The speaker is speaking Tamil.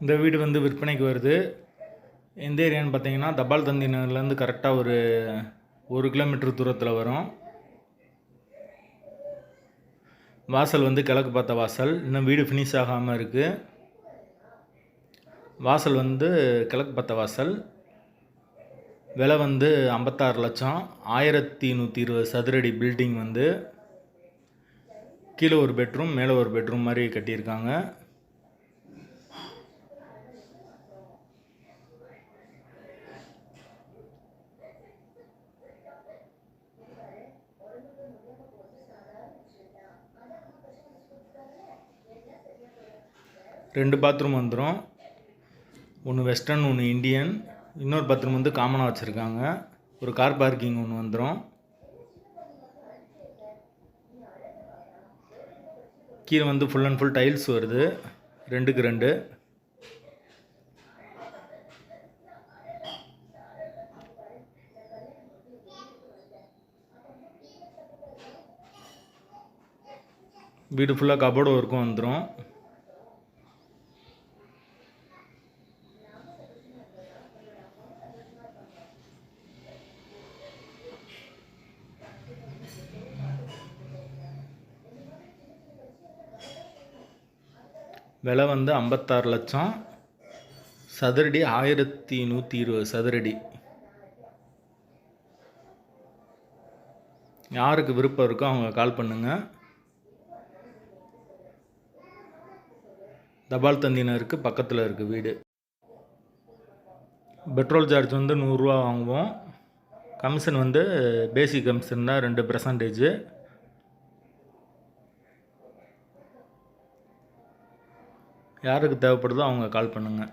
இந்த வீடு வந்து விற்பனைக்கு வருது. எந்த ஏரியான்னு பார்த்தீங்கன்னா, தபால் தந்தி நகர்லேருந்து கரெக்டாக ஒரு 1 கிலோமீட்டர் தூரத்தில் வரும். வாசல் வந்து கிழக்கு பார்த்த வாசல். இன்னும் வீடு ஃபினிஷ் ஆகாமல் இருக்குது. வாசல் வந்து கிழக்கு பார்த்த வாசல். விலை வந்து 56 லட்சம். 1120 சதுரடி பில்டிங் வந்து கீழே ஒரு பெட்ரூம் மேலே ஒரு பெட்ரூம் மாதிரி கட்டியிருக்காங்க. ரெண்டு பாத்ரூம் வந்துடும். ஒன்று வெஸ்டர்ன் ஒன்று இண்டியன். இன்னொரு பாத்ரூம் வந்து காமனாக வச்சுருக்காங்க. ஒரு கார் பார்க்கிங் ஒன்று வந்துடும். கீழே வந்து ஃபுல் அண்ட் ஃபுல் டைல்ஸ் வருது, 2க்கு 2. வீடு ஃபுல்லாக கபோர்டு ஒர்க்கும் வந்துடும். விலை வந்து 56 லட்சம். சதுரடி 1120 சதுரடி. யாருக்கு விருப்பம் இருக்கோ அவங்க கால் பண்ணுங்கள். தபால் தந்தினருக்கு பக்கத்தில் இருக்குது வீடு. பெட்ரோல் சார்ஜ் வந்து 100 ரூபா வாங்குவோம். கமிஷன் வந்து பேசிக் கமிஷன் தான் 2%. யாருக்கு தேவைப்படுதோ அவங்க கால் பண்ணுங்கள்.